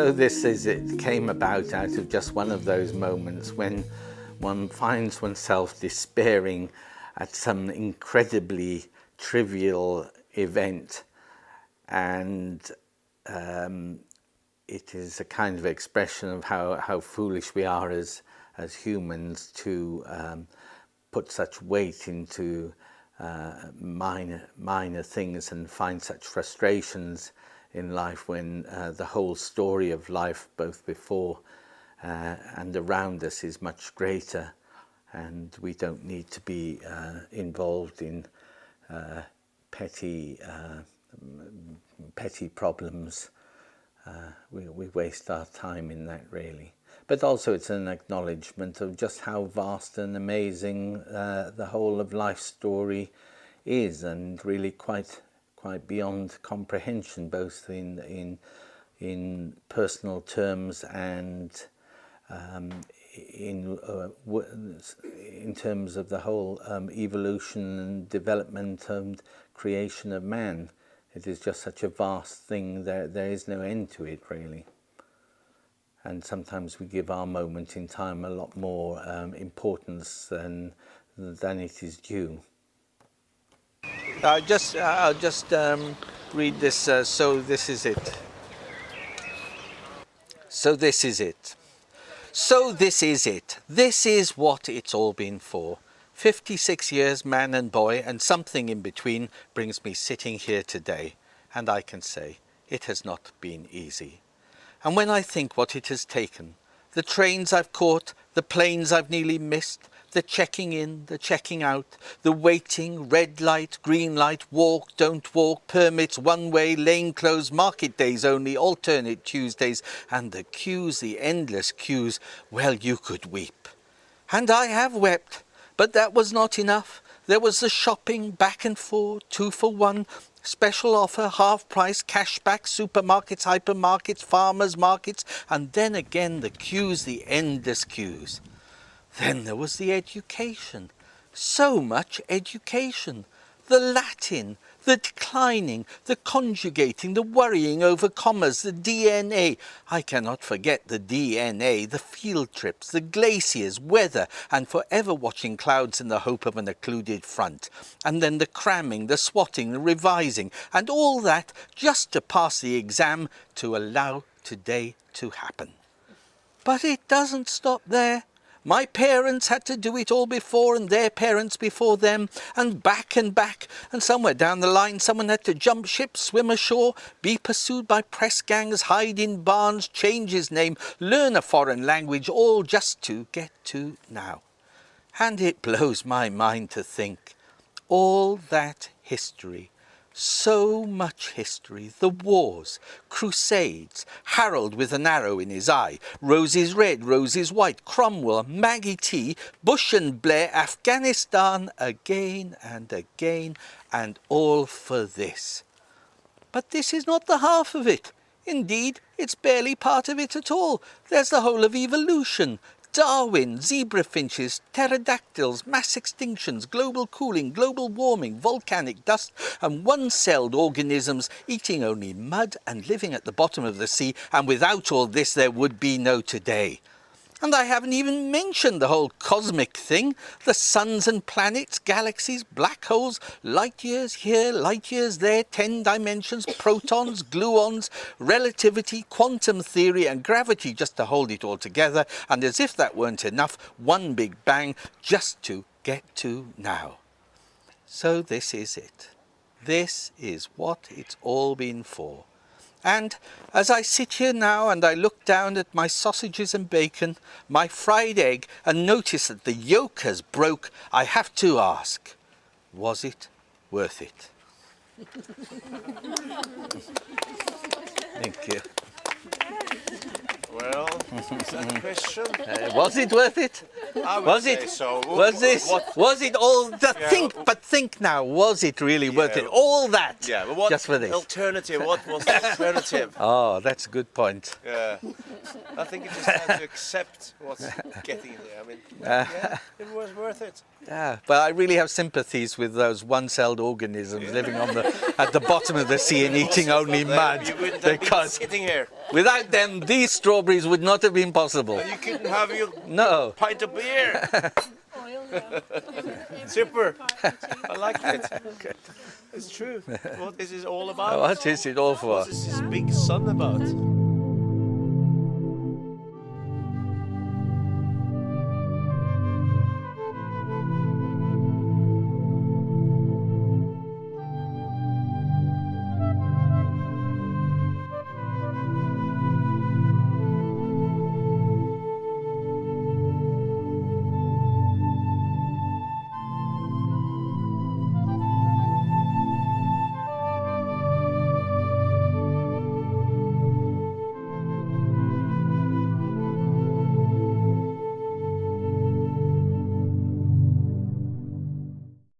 So this is it came about out of just one of those moments when one finds oneself despairing at some incredibly trivial event, and it is a kind of expression of how foolish we are as humans to put such weight into minor things and find such frustrations in life when the whole story of life, both before and around us, is much greater, and we don't need to be involved in petty problems. We waste our time in that, really. But also it's an acknowledgement of just how vast and amazing the whole of life story is, and really quite beyond comprehension, both in personal terms and in terms of the whole evolution and development and creation of man. It is just such a vast thing. There is no end to it, really. And sometimes we give our moment in time a lot more importance than it is due. I'll just read this. So this is it. So this is it. So this is it. This is what it's all been for. 56 years, man and boy, and something in between brings me sitting here today. And I can say it has not been easy. And when I think what it has taken, the trains I've caught, the planes I've nearly missed, the checking in, the checking out, the waiting, red light, green light, walk, don't walk, permits, one way, lane closed, market days only, alternate Tuesdays, and the queues, the endless queues, well, you could weep. And I have wept, but that was not enough. There was the shopping, back and forth, 2 for 1, special offer, half price, cashback, supermarkets, hypermarkets, farmers markets, and then again the queues, the endless queues. Then there was the education, so much education, the Latin, the declining, the conjugating, the worrying over commas, the DNA. I cannot forget the DNA, the field trips, the glaciers, weather, and forever watching clouds in the hope of an occluded front. And then the cramming, the swatting, the revising, and all that just to pass the exam to allow today to happen. But it doesn't stop there. My parents had to do it all before, and their parents before them, and back, and somewhere down the line someone had to jump ship, swim ashore, be pursued by press gangs, hide in barns, change his name, learn a foreign language, all just to get to now. And it blows my mind to think, all that history, so much history, the wars, crusades, Harold with an arrow in his eye, roses red, roses white, Cromwell, Maggie T, Bush and Blair, Afghanistan, again, and all for this. But this is not the half of it. Indeed, it's barely part of it at all. There's the whole of evolution. Darwin, zebra finches, pterodactyls, mass extinctions, global cooling, global warming, volcanic dust, and one-celled organisms eating only mud and living at the bottom of the sea, and without all this there would be no today. And I haven't even mentioned the whole cosmic thing, the suns and planets, galaxies, black holes, light years here, light years there, 10 dimensions, protons, gluons, relativity, quantum theory and gravity, just to hold it all together, and as if that weren't enough, one big bang just to get to now. So this is it. This is what it's all been for. And as I sit here now and I look down at my sausages and bacon, my fried egg, and notice that the yolk has broke, I have to ask, was it worth it? Thank you. Well, is that a question? Was it worth it? I would Was say it? so. Was it all the think now, was it really worth it? All that? Yeah, but what just for this? alternative? What was the alternative? Oh, that's a good point. Yeah. I think you just have to accept what's getting there. I mean, yeah, it was worth it. Yeah, but I really have sympathies with those one-celled organisms living on at the bottom of the sea and eating only mud. You wouldn't have been because sitting here. Without them, these strawberries would not have been possible. You couldn't have your No. pint of beer. Super. I like it. It's true. What is this all about? What is it all for? What is this big sun about?